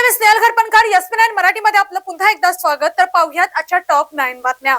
मी स्नेहल घरपणकर, एसपी9 मराठीमध्ये आपलं पुन्हा एकदा स्वागत. तर पाहूयात आजच्या टॉप 9 बातम्या.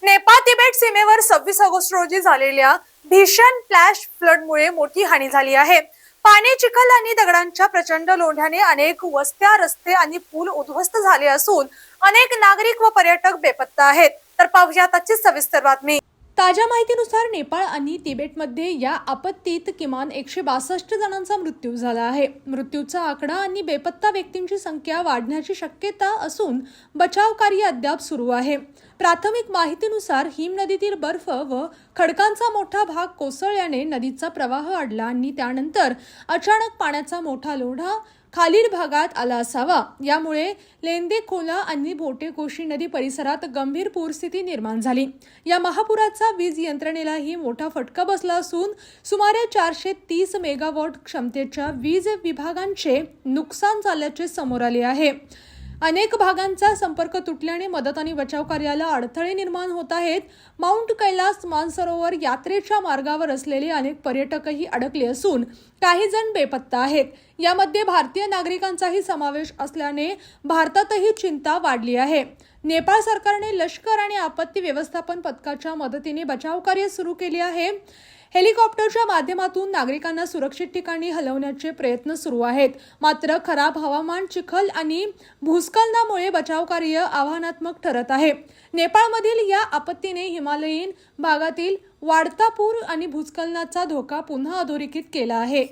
नेपाळ तिबेट सीमेवर 26 ऑगस्ट रोजी झालेल्या भीषण फ्लॅश फ्लडमुळे मोठी हानी झाली आहे. पाणी, चिखल आणि दगडांच्या प्रचंड लोंढ्याने अनेक वस्त्या, रस्ते आणि पूल उद्ध्वस्त झाले असून अनेक नागरिक व पर्यटक बेपत्ता आहेत. तर पाहूयात आजची सविस्तर बातमी. ताज्या माहितीनुसार नेपाळ आणि तिबेटमध्ये या आपत्तीत किमान 162 जणांचा मृत्यू झाला आहे. मृत्यूचा आकडा आणि बेपत्ता व्यक्तींची संख्या वाढण्याची शक्यता असून बचाव कार्य अद्याप सुरू आहे. प्राथमिक माहितीनुसार हिम नदीतील बर्फ व खडकांचा मोठा भाग कोसळल्याने नदीचा प्रवाह अडला आणि त्यानंतर अचानक पाण्याचा मोठा लोढा खालील भागात आला असावा. यामुळे लेंदे खोला आणि भोटेकोशी नदी परिसरात गंभीर पूरस्थिती निर्माण झाली. या महापुराचा वीज यंत्रणेलाही मोठा फटका बसला असून सुमारे 430 मेगावॉट क्षमतेच्या वीज विभागांचे नुकसान झाल्याचे समोर आले आहे. अनेक भागांचा संपर्क तुटल्याने मदत आणि बचाव कार्याला अडथळे निर्माण होत आहेत. माउंट कैलास मानसरोवर यात्रेच्या मार्गावर असलेले अनेक पर्यटकही अडकले असून काही जण बेपत्ता आहेत. यामध्ये भारतीय नागरिकांचाही समावेश असल्याने भारतातही चिंता वाढली आहे. नेपाळ सरकारने लष्कर आणि आपत्ती व्यवस्थापन पथकाच्या मदतीने बचाव कार्य सुरू केले आहे. हेलिकॉप्टरच्या माध्यमातून नागरिकांना सुरक्षित ठिकाणी हलवण्याचे प्रयत्न सुरू आहेत. मात्र खराब हवामान, चिखल आणि भूस्खलनामुळे बचाव कार्य आव्हानात्मक ठरत आहे. नेपाळमधील या आपत्तीने हिमालयीन भागातील वाढता पूर आणि भूस्खलनाचा धोका पुन्हा अधोरेखित केला आहे.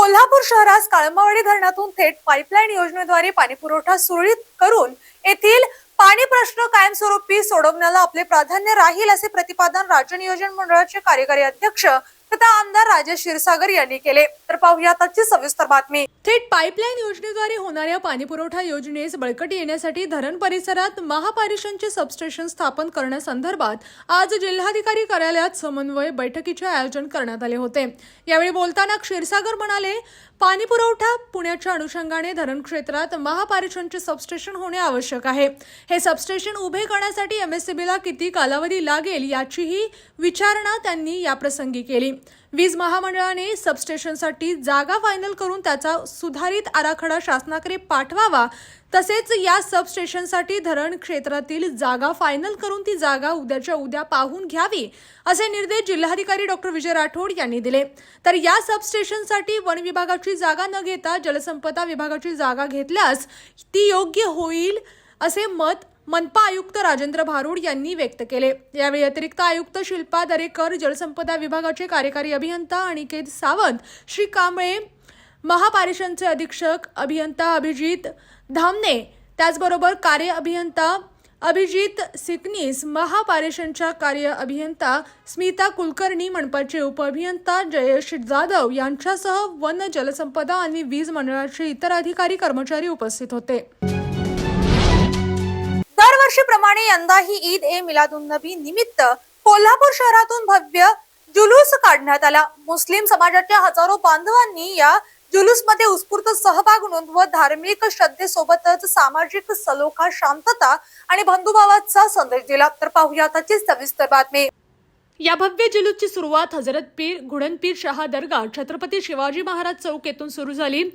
कोल्हापूर शहरास काळंबावाडी धरणातून थेट पाईपलाईन योजनेद्वारे पाणीपुरवठा सुरळीत करून येथील पाणी प्रश्न कायमस्वरूपी सोडवण्याला आपले प्राधान्य राहील, असे प्रतिपादन राज्य नियोजन मंडळाचे कार्यकारी अध्यक्ष तथा आमदार राजेश क्षीरसागर यांनी केले. तर पाहूयात आजची सविस्तर बातमी. थेट पाईपलाईन योजनेद्वारे होणाऱ्या पाणीपुरवठा योजनेस बळकटी येण्यासाठी धरण परिसरात महापारेषणचे सबस्टेशन स्थापन करण्यासंदर्भात आज जिल्हाधिकारी कार्यालयात समन्वय बैठकीचे आयोजन करण्यात आले होते. यावेळी बोलताना क्षीरसागर म्हणाले, पाणीपुरवठा पुण्याच्या अनुषंगाने धरण क्षेत्रात महापारेषणचे सबस्टेशन होणे आवश्यक आहे. हे सबस्टेशन उभे करण्यासाठी एमएससीबीला किती कालावधी लागेल याचीही विचारणा त्यांनी याप्रसंगी केली. वीज महामंडळाने सबस्टेशनसाठी जागा फायनल करून त्याचा सुधारित आराखडा शासनाकडे पाठवावा. तसेच या सबस्टेशनसाठी धरण क्षेत्रातील जागा फायनल करून ती जागा उद्याच्या उद्या पाहून घ्यावी, असे निर्देश जिल्हाधिकारी डॉक्टर विजय राठोड यांनी दिले. तर या सबस्टेशनसाठी वन विभागाची जागा न घेता जलसंपदा विभागाची जागा घेतल्यास ती योग्य होईल, असे मत मनपा आयुक्त राजेंद्र भारुड यांनी व्यक्त केले. यावेळी अतिरिक्त आयुक्त शिल्पा दरेकर, जलसंपदा विभागाचे कार्यकारी अभियंता अनिकेत सावंत, श्री कांबळे, महापारेषणचे अधीक्षक अभियंता अभिजित धामणे, त्याचबरोबर कार्य अभियंता अभिजित सिकनीस, महापारेषणच्या कार्य अभियंता स्मिता कुलकर्णी, मनपाचे उपअभियंता जयेश जाधव यांच्यासह वन, जलसंपदा आणि वीज मंडळाचे इतर अधिकारी कर्मचारी उपस्थित होते. दरवर्षीप्रमाणे यंदाही ईद ए मिलादुन्नबी निमित्त कोल्हापूर शहरातून भव्य जुलूस काढण्यात आला. मुस्लिम समाजाच्या हजारो बांधवांनी या जुलूसमध्ये उत्स्फूर्त सहभाग नोंदवत धार्मिक श्रद्धेसोबतच सामाजिक सलोखा, शांतता आणि बंधुभावाचा संदेश दिला. तर पाहूयात आजची सविस्तर बातमी. या भव्य जुलूसची सुरुवात हजरत पीर घुडनपीर शाह दर्गा, छत्रपती शिवाजी महाराज चौक येथून सुरू झाली.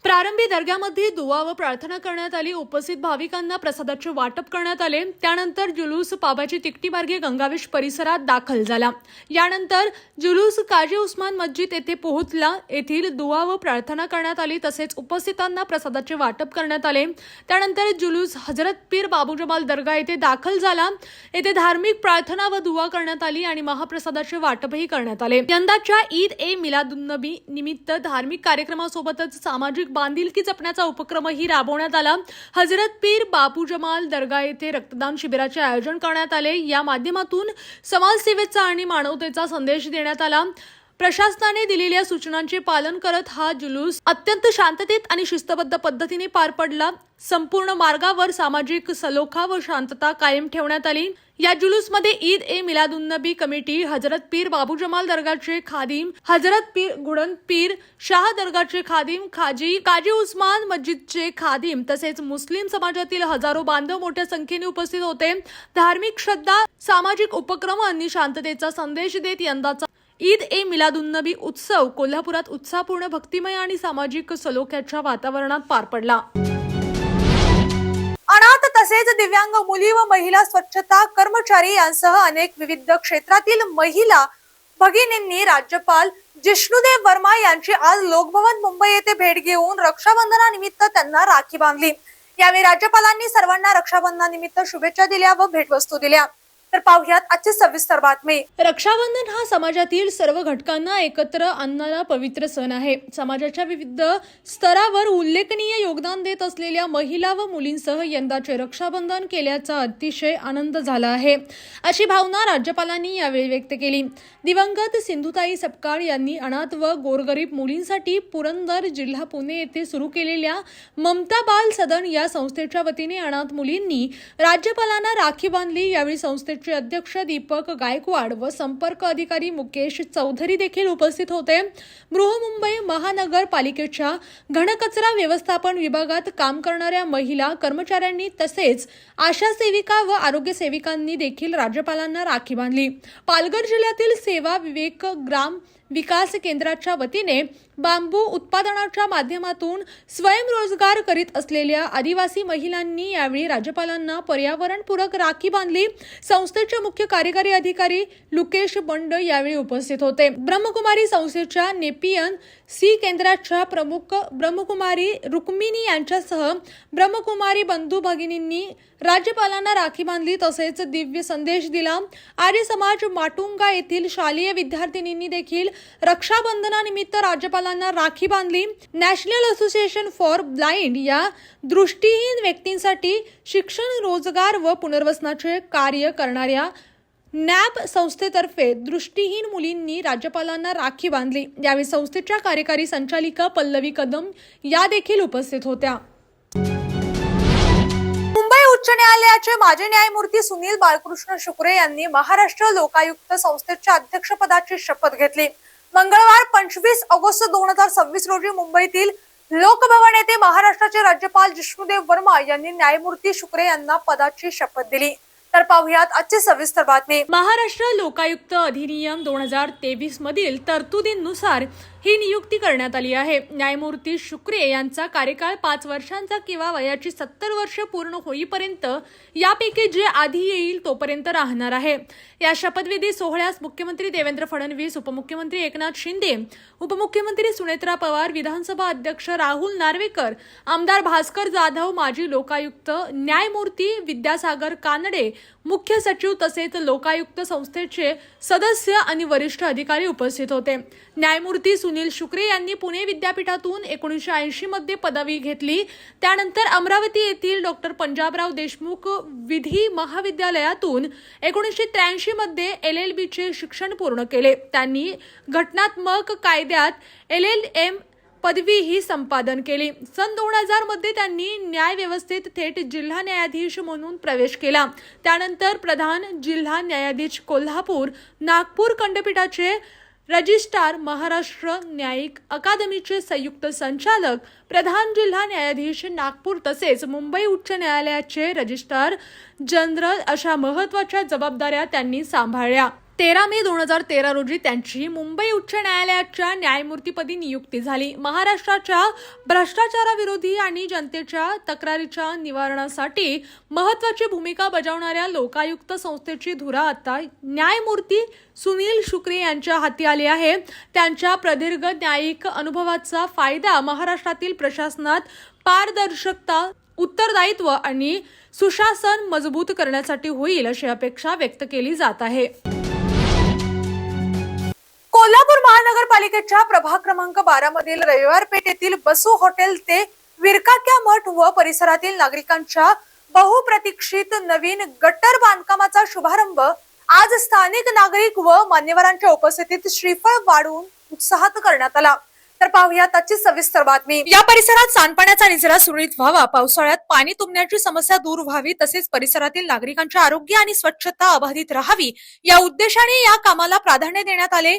प्रारंभी दर्ग्यामध्ये दुआ व प्रार्थना करण्यात आली. उपस्थित भाविकांना प्रसादाचे वाटप करण्यात आले. त्यानंतर जुलूस पाबाची तिकटी मार्गे गंगावेश परिसरात दाखल झाला. यानंतर जुलूस काजी उस्मान मस्जिद येथे पोहोचला. येथील दुआ व प्रार्थना करण्यात आली. तसेच उपस्थितांना प्रसादाचे वाटप करण्यात आले. त्यानंतर जुलूस हजरत पीर बाबू जमाल दर्गा येथे दाखल झाला. येथे धार्मिक प्रार्थना व दुआ करण्यात आली आणि महाप्रसादाचे वाटपही करण्यात आले. यंदाच्या ईद ए मिलादुन्नबी निमित्त धार्मिक कार्यक्रमासोबतच सामाजिक बांधिलकी जपण्याचा उपक्रमही राबवण्यात आला. हजरत पीर बापू जमाल दर्गा येथे रक्तदान शिबिराचे आयोजन करण्यात आले. या माध्यमातून समाजसेवेचा आणि मानवतेचा संदेश देण्यात आला. प्रशासनाने दिलेल्या सूचनांचे पालन करत हा जुलूस अत्यंत शांततेत आणि शिस्तबद्ध पद्धतीने पार पडला. संपूर्ण मार्गावर सामाजिक सलोखा व शांतता कायम ठेवण्यात आली. या जुलूसमध्ये ईद ए मिलादुन्नबी कमिटी, हजरत पीर बाबू जमाल दर्गाचे खादिम, हजरत पीर घुडनपीर शाह दर्गाचे खादिम, काजी उस्मान मस्जिदचे खादिम तसेच मुस्लिम समाजातील हजारो बांधव मोठ्या संख्येने उपस्थित होते. धार्मिक श्रद्धा, सामाजिक उपक्रम आणि शांततेचा संदेश देत यंदाचा ईद ए मिलादुन्नबी उत्सव कोल्हापुरात उत्साहपूर्ण भक्तिमय आणि सामाजिक सलोख्याच्या वातावरणात पार पडला. अनाथ तसेच दिव्यांग मुली व महिला स्वच्छता कर्मचारी यांसह अनेक विविध क्षेत्रातील महिला भगिनींनी राज्यपाल जिष्णुदेव वर्मा यांची आज लोकभवन मुंबई येथे भेट घेऊन रक्षाबंधनानिमित्त त्यांना राखी बांधली. यावेळी राज्यपालांनी सर्वांना रक्षाबंधनानिमित्त शुभेच्छा दिल्या व भेटवस्तू दिल्या. तर पाहुयात आजची सविस्तर बातमी. रक्षाबंधन हा समाजातील सर्व घटकांना एकत्र आणणारा पवित्र सण आहे. समाजाच्या विविध स्तरावर उल्लेखनीय योगदान देत असलेल्या महिला व मुलींसह यंदाचे रक्षाबंधन केल्याचा अतिशय आनंद झाला आहे, अशी भावना राज्यपालांनी यावेळी व्यक्त केली. दिवंगत सिंधुताई सपकाळ यांनी अनाथ व गोरगरीब मुलींसाठी पुरंदर जिल्हा पुणे येथे सुरू केलेल्या ममता बाल सदन या संस्थेच्या वतीने अनाथ मुलींनी राज्यपालांना राखी बांधली. यावेळी संस्थेचे अध्यक्ष दीपक गायकवाड व संपर्क अधिकारी मुकेश चौधरी देखील उपस्थित होते. बृहन्मुंबई महानगरपालिकेच्या घनकचरा व्यवस्थापन विभागात काम करणाऱ्या महिला कर्मचाऱ्यांनी तसेच आशा सेविका व आरोग्य सेविकांनी देखील राज्यपालांना राखी बांधली. पालघर जिल्ह्यातील सेवा विवेक ग्राम विकास केंद्राच्या वतीने बांबू उत्पादनाच्या माध्यमातून स्वयंरोजगार करीत असलेल्या आदिवासी महिलांनी यावेळी राज्यपालांना पर्यावरणपूरक राखी बांधली. संस्थेचे मुख्य कार्यकारी अधिकारी लुकेश बंड यावेळी उपस्थित होते. ब्रह्मकुमारी संस्थेच्या नेपियन सी केंद्राच्या प्रमुख ब्रह्मकुमारी रुक्मिणी यांच्यासह ब्रह्मकुमारी बंधू भगिनींनी राज्यपालांना राखी बांधली तसेच दिव्य संदेश दिला. आर्य समाज माटुंगा येथील शालेय विद्यार्थिनींनी देखील रक्षाबंधनानिमित्त राज्यपालांना राखी बांधली. नॅशनल असोसिएशन फॉर ब्लाइंड या दृष्टीहीन व्यक्तींसाठी शिक्षण, रोजगार व पुनर्वसनाचे कार्य करणाऱ्या नॅप संस्थेतर्फे दृष्टीहीन मुलींनी राज्यपालांना राखी बांधली. यावेळी संस्थेच्या कार्यकारी संचालिका पल्लवी कदम या देखील उपस्थित होत्या. मुंबई उच्च न्यायालयाचे माजी न्यायमूर्ती सुनील बाळकृष्ण शुक्रे यांनी महाराष्ट्र लोकायुक्त संस्थेच्या अध्यक्षपदाची शपथ घेतली. मंगळवार 25 ऑगस्ट 2026 रोजी मुंबईतील लोकभवन येथे महाराष्ट्राचे राज्यपाल जिष्णुदेव वर्मा यांनी न्यायमूर्ती शुक्रे यांना पदाची शपथ दिली. तर पाहुयात आजची सविस्तर बातमी. महाराष्ट्र लोकायुक्त अधिनियम 2023 मधील तरतुदींनुसार ही नियुक्ती करण्यात आली आहे. न्यायमूर्ती शुक्रे यांचा कार्यकाळ 5 वर्षांचा किंवा वयाची 70 वर्ष पूर्ण होईपर्यंत यापैकी जे आधी येईल तोपर्यंत राहणार आहे. या शपथविधी सोहळ्यास मुख्यमंत्री देवेंद्र फडणवीस, उपमुख्यमंत्री एकनाथ शिंदे, उपमुख्यमंत्री सुनेत्रा पवार, विधानसभा अध्यक्ष राहुल नार्वेकर, आमदार भास्कर जाधव, माजी लोकायुक्त न्यायमूर्ती विद्यासागर कानडे, मुख्य सचिव तसेच लोकायुक्त संस्थेचे सदस्य आणि वरिष्ठ अधिकारी उपस्थित होते. न्यायमूर्ती सुनील शुक्रे यांनी पुणे विद्यापीठातून 1980 मध्ये पदवी घेतली. त्यानंतर अमरावती येथील डॉक्टर पंजाबराव देशमुख विधी महाविद्यालयातून 1983 मध्ये LLB चे शिक्षण पूर्ण केले. त्यांनी घटनात्मक कायद्यात LLM पदवीही संपादन केली. सन 2000 मध्ये त्यांनी न्याय व्यवस्थेत थेट जिल्हा न्यायाधीश म्हणून प्रवेश केला. त्यानंतर प्रधान जिल्हा न्यायाधीश कोल्हापूर, नागपूर खंडपीठाचे रजिस्ट्रार, महाराष्ट्र न्यायिक अकादमीचे संयुक्त संचालक, प्रधान जिल्हा न्यायाधीश नागपूर तसेच मुंबई उच्च न्यायालयाचे रजिस्ट्रार जनरल अशा महत्त्वाच्या जबाबदाऱ्या त्यांनी सांभाळल्या. 13 मे 2013 रोजी त्यांची मुंबई उच्च न्यायालयाच्या न्यायमूर्तीपदी नियुक्ती झाली. महाराष्ट्राच्या भ्रष्टाचाराविरोधी आणि जनतेच्या तक्रारीच्या निवारणासाठी महत्त्वाची भूमिका बजावणाऱ्या लोकायुक्त संस्थेची धुरा आता न्यायमूर्ती सुनील शुक्रे यांच्या हाती आली आहे. त्यांच्या प्रदीर्घ न्यायिक अनुभवाचा फायदा महाराष्ट्रातील प्रशासनात पारदर्शकता, उत्तरदायित्व आणि सुशासन मजबूत करण्यासाठी होईल अशी अपेक्षा व्यक्त केली जात आहे. कोल्हापूर महानगरपालिकेच्या प्रभाग क्रमांक 12 मधील रविवार पेठेतील बसू हॉटेल ते विरकाक्या मठ व परिसरातील नागरिकांच्या बहुप्रतीक्षित नवीन गटर बांधकामाचा शुभारंभ आज स्थानिक नागरिक व मान्यवरांच्या उपस्थितीत श्रीफळ वाढून उत्साहात करण्यात आला. तर पाहुयात आजची सविस्तर बातमी. या परिसरात सांडपाण्याचा निचरा सुरळीत व्हावा, पावसाळ्यात पाणी तुंबण्याची समस्या दूर व्हावी तसेच परिसरातील नागरिकांच्या आरोग्य आणि स्वच्छता अबाधित राहावी या उद्देशाने या कामाला प्राधान्य देण्यात आले.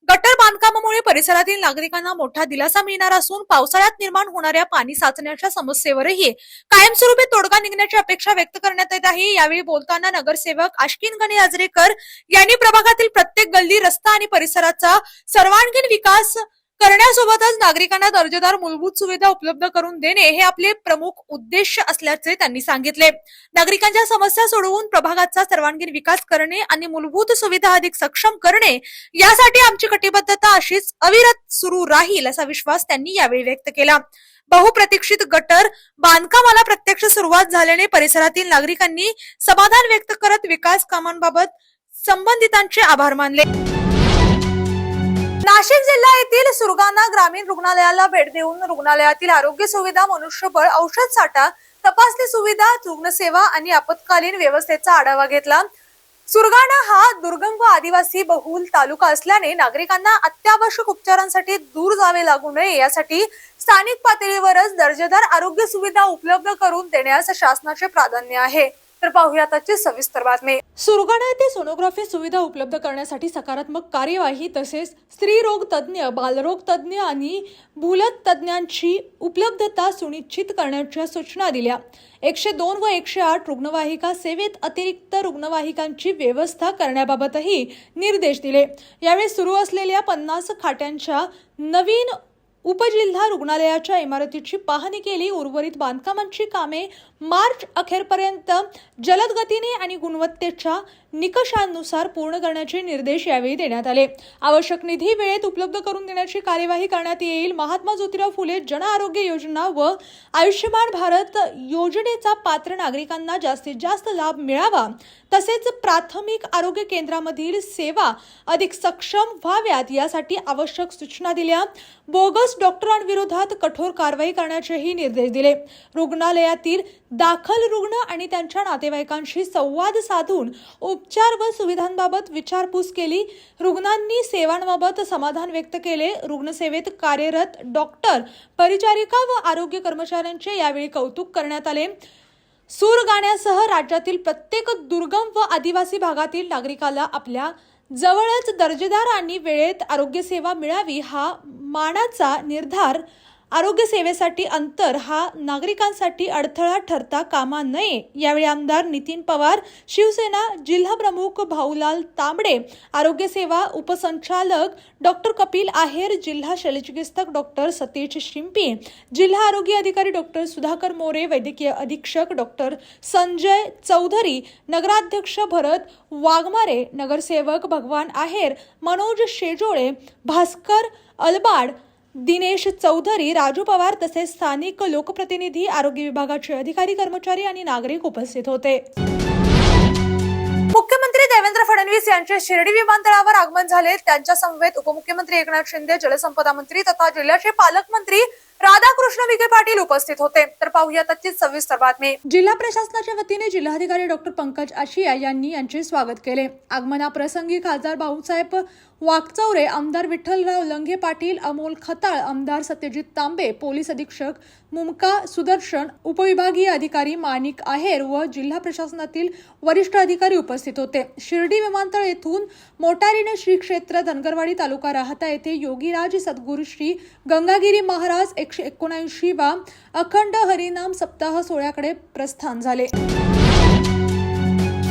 गटर बांधकामामुळे परिसरातील नागरिकांना मोठा दिलासा मिळणार असून पावसाळ्यात निर्माण होणाऱ्या पाणी साचण्याच्या समस्येवरही कायमस्वरूपी तोडगा निघण्याची अपेक्षा व्यक्त करण्यात येत आहे। यावेळी बोलताना नगरसेवक आश्किन गणी आजरेकर यांनी प्रभागातील प्रत्येक गल्ली, रस्ता आणि परिसराचा सर्वांगीण विकास करण्यासोबतच नागरिकांना दर्जेदार मूलभूत सुविधा उपलब्ध करून देणे हे आपले प्रमुख उद्देश असल्याचे त्यांनी सांगितले। नागरिकांच्या समस्या सोडवून प्रभागाचा सर्वांगीण विकास करणे आणि मूलभूत सुविधा अधिक सक्षम करणे यासाठी आमची कटिबद्धता अशीच अविरत सुरू राहील असा विश्वास त्यांनी यावेळी व्यक्त केला। बहुप्रतीक्षित गटर बांधकामाला प्रत्यक्ष सुरुवात झाल्याने परिसरातील नागरिकांनी समाधान व्यक्त करत विकास कामांबाबत संबंधितांचे आभार मानले। नाशिक जिल्हा येथील सुरगाणा ग्रामीण रुग्णालयाला भेट देऊन रुग्णालयातील आरोग्य सुविधा, मनुष्यबळ, औषध साठा, तपासणी सुविधा, रुग्णसेवा आणि आपत्कालीन व्यवस्थेचा आढावा घेतला। सुरगाणा हा दुर्गम व आदिवासी बहुल तालुका असल्याने नागरिकांना अत्यावश्यक उपचारांसाठी दूर जावे लागू नये यासाठी स्थानिक पातळीवरच दर्जेदार आरोग्य सुविधा उपलब्ध करून देण्यास शासनाचे प्राधान्य आहे। तर पाहूया आजची सविस्तर बातमी। सुरगाणा येथे सोनोग्राफी सुविधा उपलब्ध करण्यासाठी सकारात्मक कार्यवाही तसेच स्त्रीरोग तज्ज्ञ, बालरोग तज्ज्ञ आणि भूलत तज्ज्ञांची उपलब्धता सुनिश्चित करण्याच्या सूचना दिल्या। 102 व 108 रुग्णवाहिका सेवेत अतिरिक्त रुग्णवाहिकांची व्यवस्था करण्याबाबतही निर्देश दिले। यावेळी सुरू असलेल्या 50 खाटांच्या नवीन उपजिल्हा रुग्णालयाच्या इमारतीची पाहणी केली। उर्वरित बांधकामांची कामे मार्च अखेरपर्यंत जलद गतीने आणि गुणवत्तेच्या निकषांनुसार पूर्ण करण्याचे निर्देश यावेळी देण्यात आले। आवश्यक निधी वेळेत उपलब्ध करून देण्याची कार्यवाही करण्यात येईल। महात्मा ज्योतिराव फुले जन आरोग्य योजना व आयुष्यमान भारत योजनेचा पात्र नागरिकांना जास्तीत जास्त लाभ मिळावा तसेच प्राथमिक आरोग्य केंद्रामधील सेवा अधिक सक्षम व्हाव्यात यासाठी आवश्यक सूचना दिल्या। बोगस डॉक्टरांविरोधात कठोर कारवाई करण्याचेही निर्देश दिले। रुग्णालयातील दाखल रुग्ण आणि त्यांच्या नातेवाईकांशी संवाद साधून उपचार व सुविधांबाबत विचारपूस केली। रुग्णांनी सेवांबाबत समाधान व्यक्त केले। रुग्णसेवेत कार्यरत डॉक्टर, परिचारिका व आरोग्य कर्मचाऱ्यांचे यावेळी कौतुक करण्यात आले। सुरगाण्यासह राज्यातील प्रत्येक दुर्गम व आदिवासी भागातील नागरिकाला आपल्या जवळच दर्जेदार आणि वेळेत आरोग्य सेवा मिळावी हा मानाचा निर्धार। आरोग्य सेवेसाठी अंतर हा नागरिकांसाठी अडथळा ठरता कामा नये। यावेळी आमदार नितीन पवार, शिवसेना जिल्हा प्रमुख भाऊलाल तांबडे, आरोग्य सेवा उपसंचालक डॉक्टर कपिल आहेर, जिल्हा शल्यचिकित्सक डॉक्टर सतीश शिंपी, जिल्हा आरोग्य अधिकारी डॉक्टर सुधाकर मोरे, वैद्यकीय अधीक्षक डॉक्टर संजय चौधरी, नगराध्यक्ष भरत वाघमारे, नगरसेवक भगवान आहेर, मनोज शेजोळे, भास्कर अलबाड, दिनेश चौधरी, राजू पवार तसेच स्थानिक लोकप्रतिनिधी, आरोग्य विभागाचे अधिकारी, कर्मचारी आणि नागरिक उपस्थित होते। मुख्यमंत्री देवेंद्र फडणवीस यांचे शिर्डी विमानतळावर आगमन झाले। त्यांच्या समवेत उपमुख्यमंत्री एकनाथ शिंदे, जलसंपदा मंत्री तथा जिल्ह्याचे पालकमंत्री राधाकृष्ण विखे पाटील उपस्थित होते। तर पाहूया त्याची सविस्तर बातमी। जिल्हा प्रशासनाच्या वतीने जिल्हाधिकारी डॉक्टर पंकज आशिया यांनी यांचे स्वागत केले। आगमनाप्रसंगी खासदार भाऊसाहेब वाकचौरे, आमदार विठ्ठलराव लंघे पाटील, अमोल खताळ, आमदार सत्यजित तांबे, पोलीस अधीक्षक मुमका सुदर्शन, उपविभागीय अधिकारी माणिक आहेर व जिल्हा प्रशासनातील वरिष्ठ अधिकारी उपस्थित होते। शिर्डी विमानतळ येथून मोटारीने श्री क्षेत्र धनगरवाडी तालुका राहता येथे योगीराज सद्गुरू श्री गंगागिरी महाराज 179 वा अखंड हरिनाम सप्ताह सोहळ्याकडे प्रस्थान झाले।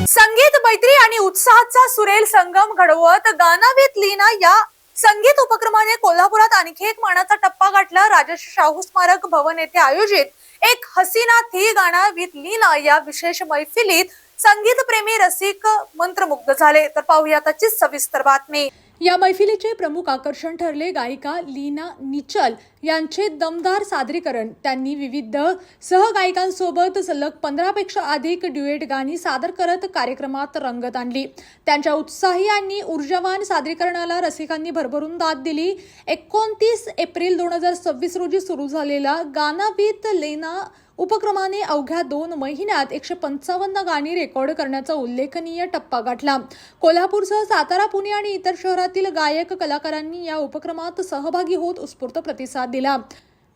संगीत, मैत्री आणि उत्साहाचा सुरेल संगम घडवत गाना विथ लीना या संगीत उपक्रमाने कोल्हापुरात आणखी एक मानाचा टप्पा गाठला। राजर्षी शाहू स्मारक भवन येथे आयोजित एक हसीना थी गाना विथ लीना या विशेष मैफिलीत संगीत प्रेमी रसिक मंत्रमुग्ध झाले। तर पाहूया त्याची सविस्तर बातमी। या मैफिलीचे प्रमुख आकर्षण ठरले गायिका लीना निचल यांचे दमदार सादरीकरण। त्यांनी विविध सहगायिकांसोबत सलग 15 पेक्षा अधिक ड्युएट गाणी सादर करत कार्यक्रमात रंगत आणली। त्यांच्या उत्साही आणि ऊर्जावान सादरीकरणाला रसिकांनी भरभरून दाद दिली। 29 एप्रिल 2026 रोजी सुरू झालेला गाना विथ लीना उपक्रमाने अवघ्या 2 महिन्यात 155 गाणी रेकॉर्ड करण्याचा उल्लेखनीय टप्पा गाठला। कोल्हापूरसह सातारा, पुणे आणि इतर शहरातील गायक कलाकारांनी या उपक्रमात सहभागी होत उत्स्फूर्त प्रतिसाद दिला।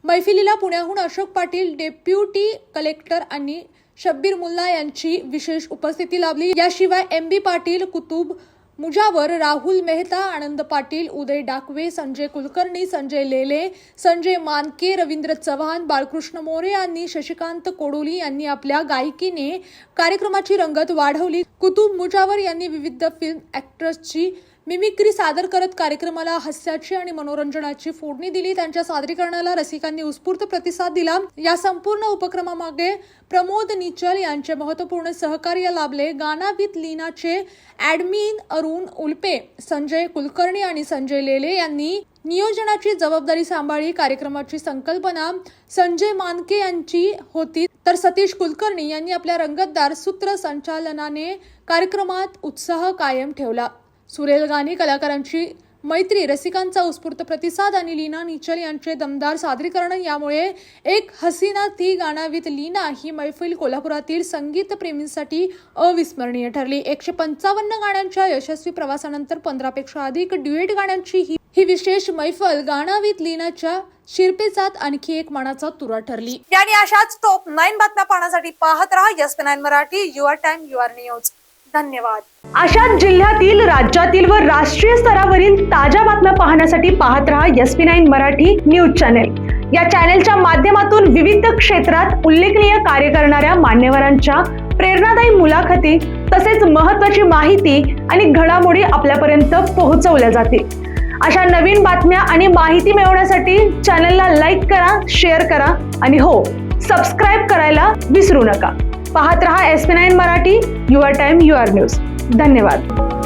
मैफिलीला पुण्याहून अशोक पाटील, डेप्युटी कलेक्टर आणि शब्बीर मुल्ला यांची विशेष उपस्थिती लाभली। याशिवाय MB पाटील, कुतुब मुजावर, राहुल मेहता, आनंद पाटील, उदय डाकवे, संजय कुलकर्णी, संजय लेले, संजय मानके, रवींद्र चव्हाण, बाळकृष्ण मोरे आणि शशिकांत कोडोली यांनी आपल्या गायकीने कार्यक्रमाची रंगत वाढवली. कुतुब मुजावर यांनी विविध फिल्म ॲक्टर्सची मिमिक्री सादर करत कार्यक्रमाला हास्याची आणि मनोरंजनाची फोडणी दिली. त्यांच्या सादरीकरणाला रसिकांनी उत्स्फूर्त प्रतिसाद दिला. या संपूर्ण उपक्रमामागे प्रमोद निचल यांचे महत्त्वपूर्ण सहकार्य लाभले. गाना विथ लीनाचे ॲडमिन अरुण उल्पे, संजय कुलकर्णी आणि संजय लेले यांनी नियोजनाची जबाबदारी सांभाळली. कार्यक्रमाची संकल्पना संजय मानके यांची होती, तर सतीश कुलकर्णी यांनी आपल्या रंगतदार सूत्रसंचालनाने कार्यक्रमात उत्साह कायम ठेवला. सुरेल गाणी, कलाकारांची मैत्री, रसिकांचा उत्स्फूर्त प्रतिसाद आणि लीना निचल यांचे दमदार सादरीकरण यामुळे एक हसीना थी गाना विथ लीना ही मैफिल कोल्हापुरातील संगीत प्रेमींसाठी अविस्मरणीय ठरली. 155 गाण्यांच्या यशस्वी प्रवासानंतर 15पेक्षा अधिक ड्युएट गाण्यांची ही विशेष मैफल गाना विथ लीनाच्या शिरपेचात आणखी एक मानाचा तुरा ठरली. आणि अशाच टॉप 9 बातम्या पाहण्यासाठी पाहत रहा SP9 Marathi, your time your news. धन्यवाद. अशाच जिल्ह्यातील, राज्यातील व राष्ट्रीय स्तरावरील ताज्या बातम्या पाहण्यासाठी पाहत रहा SP9 मराठी न्यूज चॅनेल. या चॅनेलच्या माध्यमातून विविध क्षेत्रात उल्लेखनीय कार्य करणाऱ्या मान्यवरांच्या प्रेरणादायी मुलाखती तसेच महत्त्वाची माहिती आणि घडामोडी आपल्यापर्यंत पोहोचवल्या जातील. अशा नवीन बातम्या आणि माहिती मिळवण्यासाठी चॅनलला लाईक करा, शेअर करा आणि हो, सबस्क्राईब करायला विसरू नका. पाहत रहा SP9 Marathi, your time your news. धन्यवाद.